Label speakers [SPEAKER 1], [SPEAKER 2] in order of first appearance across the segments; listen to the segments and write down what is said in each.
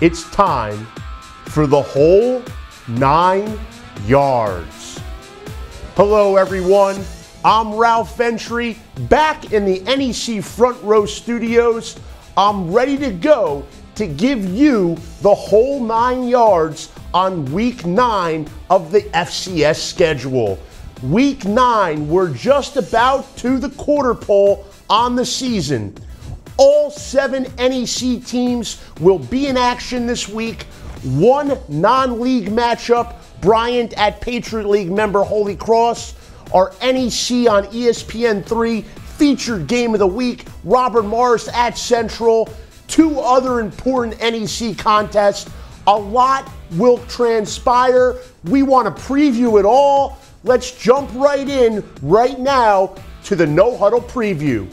[SPEAKER 1] It's time for the whole 9 yards. Hello, everyone. I'm Ralph Ventre, back in the NEC Front Row Studios. I'm ready to go to give you the whole 9 yards on Week 9 of the FCS schedule. Week 9, we're just about to the quarter pole on the season. All 7 NEC teams will be in action this week. One non-league matchup, Bryant at Patriot League member Holy Cross. Our NEC on ESPN 3 featured game of the week, Robert Morris at Central. 2 other important NEC contests. A lot will transpire. We want to preview it all. Let's jump right in right now to the No Huddle preview.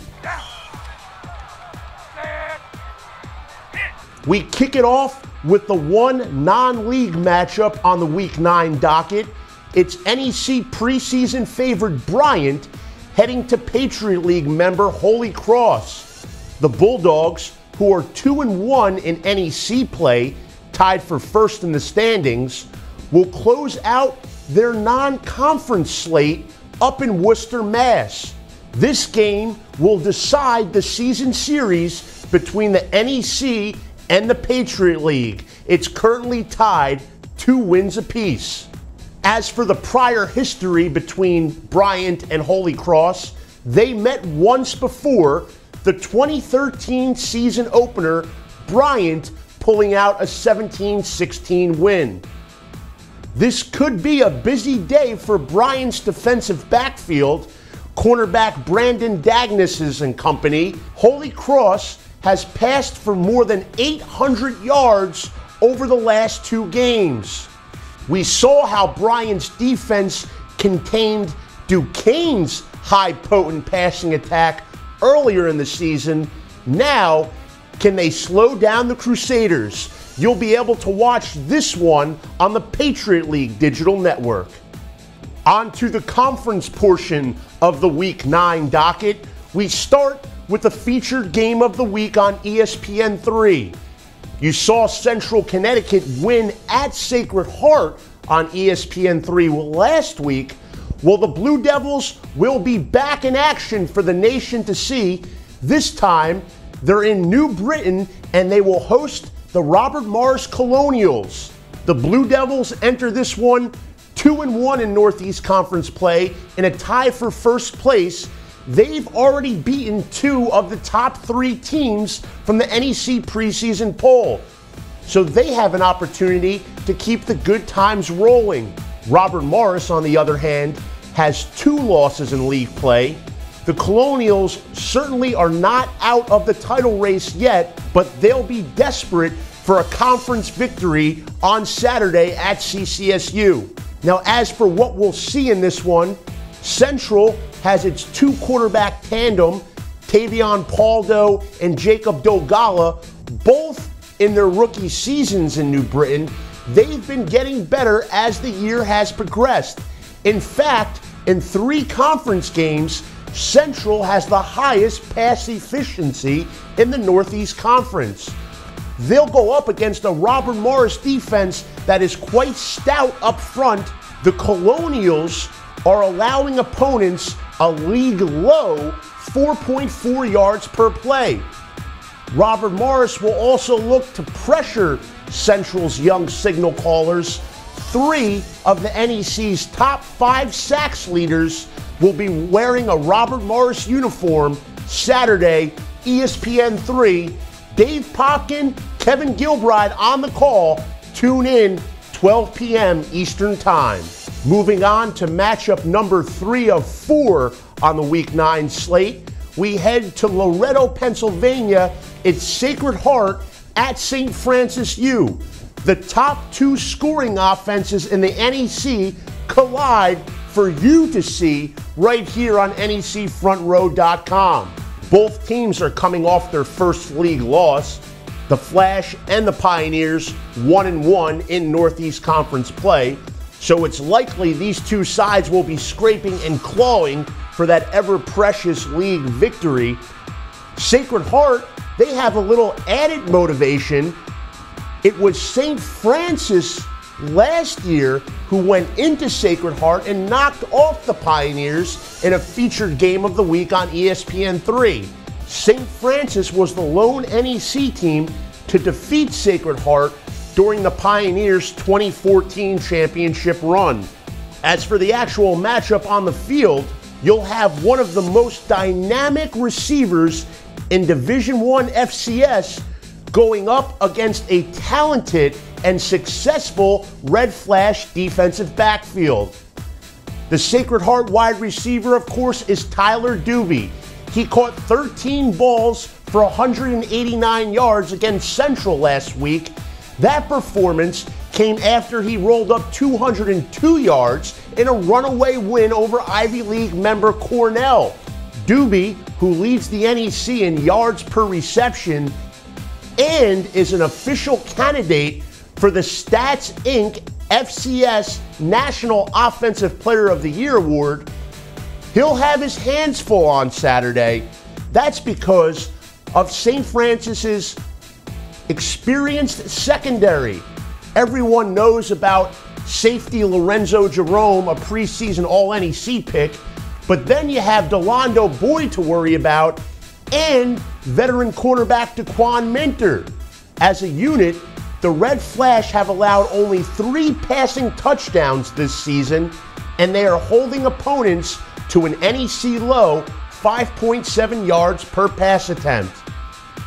[SPEAKER 1] We kick it off with the one non-league matchup on the Week 9 docket. It's NEC preseason favorite Bryant heading to Patriot League member Holy Cross. The Bulldogs, who are 2-1 in NEC play, tied for first in the standings, will close out their non-conference slate up in Worcester, Mass. This game will decide the season series between the NEC and the Patriot League. It's currently tied 2 wins apiece. As for the prior history between Bryant and Holy Cross, they met once before, the 2013 season opener, Bryant pulling out a 17-16 win. This could be a busy day for Bryant's defensive backfield. Cornerback Brandon Dagnis and company. Holy Cross has passed for more than 800 yards over the last 2 games. We saw how Bryant's defense contained Duquesne's high potent passing attack earlier in the season. Now, can they slow down the Crusaders? You'll be able to watch this one on the Patriot League digital network. On to the conference portion of the Week 9 docket. We start with the featured game of the week on ESPN 3. You saw Central Connecticut win at Sacred Heart on ESPN 3 last week. Well, the Blue Devils will be back in action for the nation to see. This time, they're in New Britain and they will host the Robert Morris Colonials. The Blue Devils enter this one 2-1 in Northeast Conference play in a tie for first place. They've already beaten 2 of the top 3 teams from the NEC preseason poll. So they have an opportunity to keep the good times rolling. Robert Morris, on the other hand, has 2 losses in league play. The Colonials certainly are not out of the title race yet, but they'll be desperate for a conference victory on Saturday at CCSU. Now, as for what we'll see in this one, Central has its 2 quarterback tandem, Tavion Paldo and Jacob Dogala, both in their rookie seasons in New Britain. They've been getting better as the year has progressed. In fact, in 3 conference games, Central has the highest pass efficiency in the Northeast Conference. They'll go up against a Robert Morris defense that is quite stout up front. The Colonials are allowing opponents a league low 4.4 yards per play. Robert Morris will also look to pressure Central's young signal callers. 3 of the NEC's top 5 sacks leaders will be wearing a Robert Morris uniform Saturday, ESPN 3. Dave Popkin, Kevin Gilbride on the call. Tune in 12 p.m. Eastern Time. Moving on to matchup number 3 of 4 on the Week 9 slate, we head to Loretto, Pennsylvania. It's Sacred Heart at St. Francis U. The top 2 scoring offenses in the NEC collide for you to see right here on NECFrontRow.com. Both teams are coming off their first league loss. The Flash and the Pioneers 1-1 in Northeast Conference play. So it's likely these 2 sides will be scraping and clawing for that ever-precious league victory. Sacred Heart, they have a little added motivation. It was St. Francis last year who went into Sacred Heart and knocked off the Pioneers in a featured game of the week on ESPN3. St. Francis was the lone NEC team to defeat Sacred Heart during the Pioneers' 2014 championship run. As for the actual matchup on the field, you'll have one of the most dynamic receivers in Division I FCS going up against a talented and successful Red Flash defensive backfield. The Sacred Heart wide receiver, of course, is Tyler Doobie. He caught 13 balls for 189 yards against Central last week. That performance came after he rolled up 202 yards in a runaway win over Ivy League member Cornell. Doobie, who leads the NEC in yards per reception and is an official candidate for the Stats Inc. FCS National Offensive Player of the Year award, he'll have his hands full on Saturday. That's because of St. Francis's experienced secondary. Everyone knows about safety Lorenzo Jerome, a preseason All-NEC pick, but then you have Delando Boyd to worry about and veteran cornerback Duquesne Minter. As a unit, the Red Flash have allowed only 3 passing touchdowns this season, and they are holding opponents to an NEC low 5.7 yards per pass attempt.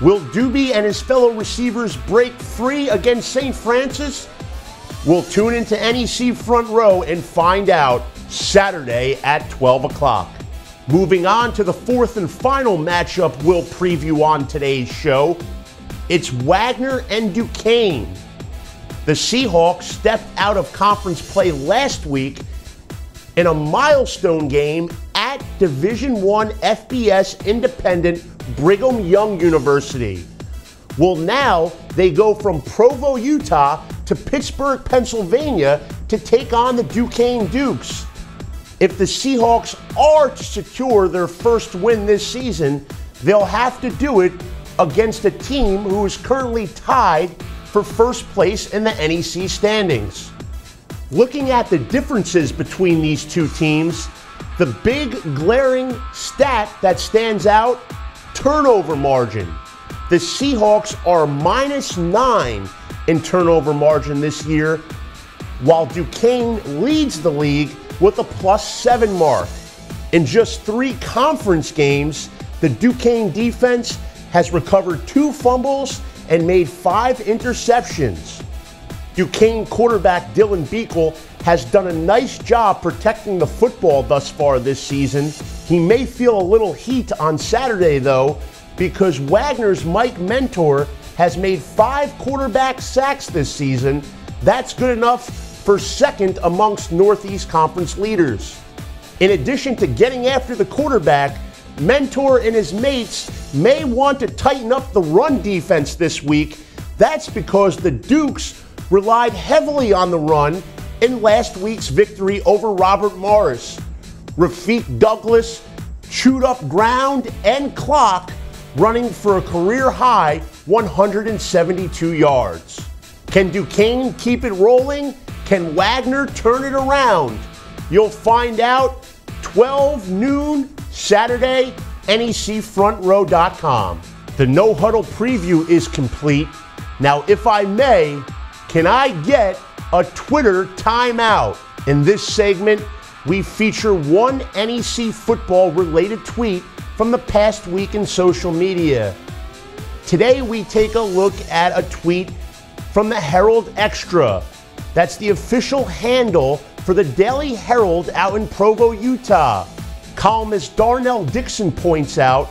[SPEAKER 1] Will Doobie and his fellow receivers break free against St. Francis? We'll tune into NEC Front Row and find out Saturday at 12 o'clock. Moving on to the fourth and final matchup we'll preview on today's show. It's Wagner and Duquesne. The Seahawks stepped out of conference play last week in a milestone game at Division I FBS independent Brigham Young University. Well, now they go from Provo, Utah to Pittsburgh, Pennsylvania to take on the Duquesne Dukes. If the Seahawks are to secure their first win this season, they'll have to do it against a team who is currently tied for first place in the NEC standings. Looking at the differences between these two teams, the big glaring stat that stands out, turnover margin. The Seahawks are -9 in turnover margin this year, while Duquesne leads the league with a +7 mark. In just 3 conference games, the Duquesne defense has recovered 2 fumbles and made 5 interceptions. Duquesne quarterback Dylan Beekle has done a nice job protecting the football thus far this season. He may feel a little heat on Saturday, though, because Wagner's Mike Mentor has made 5 quarterback sacks this season. That's good enough for second amongst Northeast Conference leaders. In addition to getting after the quarterback, Mentor and his mates may want to tighten up the run defense this week. That's because the Dukes relied heavily on the run in last week's victory over Robert Morris. Rafiq Douglas chewed up ground and clock, running for a career-high 172 yards. Can Duquesne keep it rolling? Can Wagner turn it around? You'll find out 12 noon Saturday, NECFrontRow.com. The No Huddle preview is complete. Now, if I may, can I get a Twitter timeout? In this segment, we feature one NEC football-related tweet from the past week in social media. Today, we take a look at a tweet from the Herald Extra. That's the official handle for the Daily Herald out in Provo, Utah. Columnist Darnell Dixon points out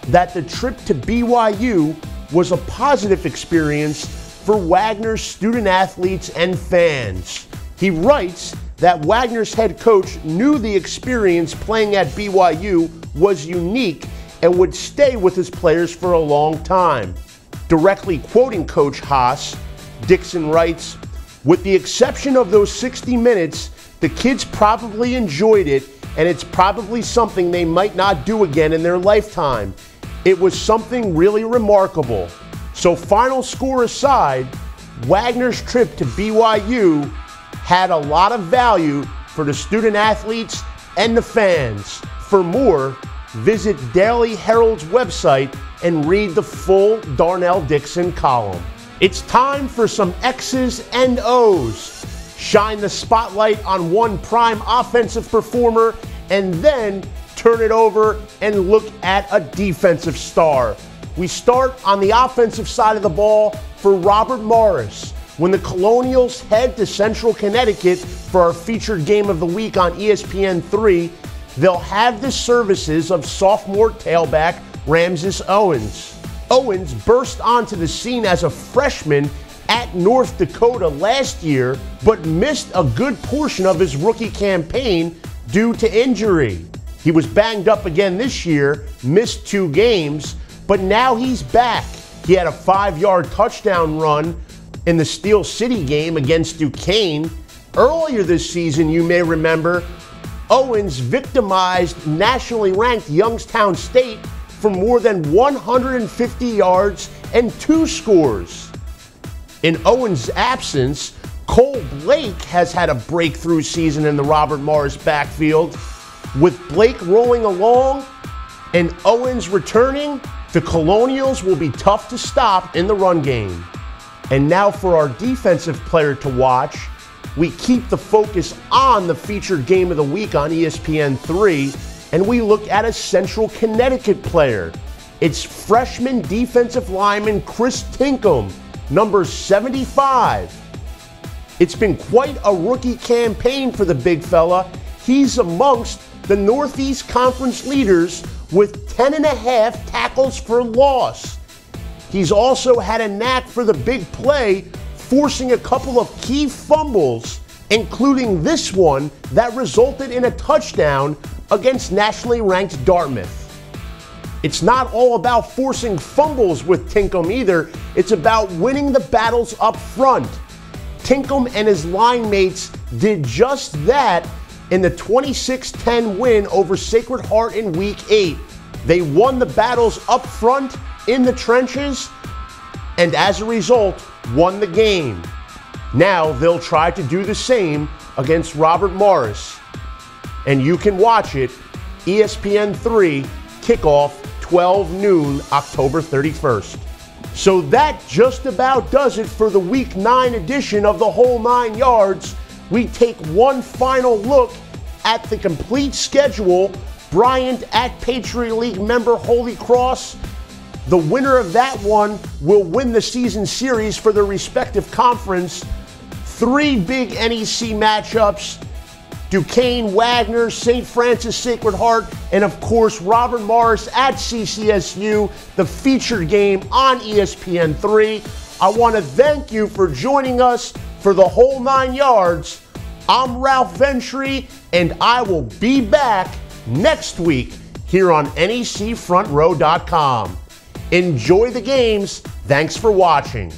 [SPEAKER 1] that the trip to BYU was a positive experience for Wagner's student athletes and fans. He writes that Wagner's head coach knew the experience playing at BYU was unique and would stay with his players for a long time. Directly quoting Coach Haas, Dixon writes, "With the exception of those 60 minutes, the kids probably enjoyed it, and it's probably something they might not do again in their lifetime. It was something really remarkable. So final score aside, Wagner's trip to BYU had a lot of value for the student athletes and the fans. For more, visit Daily Herald's website and read the full Darnell Dixon column. It's time for some X's and O's. Shine the spotlight on one prime offensive performer and then turn it over and look at a defensive star. We start on the offensive side of the ball for Robert Morris. When the Colonials head to Central Connecticut for our featured game of the week on ESPN 3, they'll have the services of sophomore tailback Ramses Owens. Owens burst onto the scene as a freshman at North Dakota last year, but missed a good portion of his rookie campaign due to injury. He was banged up again this year, missed 2 games, but now he's back. He had a 5-yard touchdown run in the Steel City game against Duquesne. Earlier this season, you may remember, Owens victimized nationally ranked Youngstown State for more than 150 yards and 2 scores. In Owens' absence, Cole Blake has had a breakthrough season in the Robert Morris backfield. With Blake rolling along and Owens returning, the Colonials will be tough to stop in the run game. And now for our defensive player to watch, we keep the focus on the featured game of the week on ESPN 3, and we look at a Central Connecticut player. It's freshman defensive lineman Chris Tinkham, number 75. It's been quite a rookie campaign for the big fella. He's amongst the Northeast Conference leaders with 10.5 tackles for loss. He's also had a knack for the big play, forcing a couple of key fumbles, including this one that resulted in a touchdown against nationally ranked Dartmouth. It's not all about forcing fumbles with Tinkham either. It's about winning the battles up front. Tinkham and his line mates did just that in the 26-10 win over Sacred Heart in Week 8. They won the battles up front in the trenches, and as a result, won the game. Now they'll try to do the same against Robert Morris. And you can watch it, ESPN 3, kickoff 12 noon, October 31st. So that just about does it for the Week 9 edition of the Whole 9 Yards. We take one final look at the complete schedule. Bryant at Patriot League member Holy Cross. The winner of that one will win the season series for their respective conference. 3 big NEC matchups: Duquesne, Wagner, St. Francis Sacred Heart, and of course Robert Morris at CCSU, the featured game on ESPN 3. I want to thank you for joining us for the Whole 9 Yards. I'm Ralph Ventre, and I will be back next week here on NECFrontRow.com. Enjoy the games. Thanks for watching.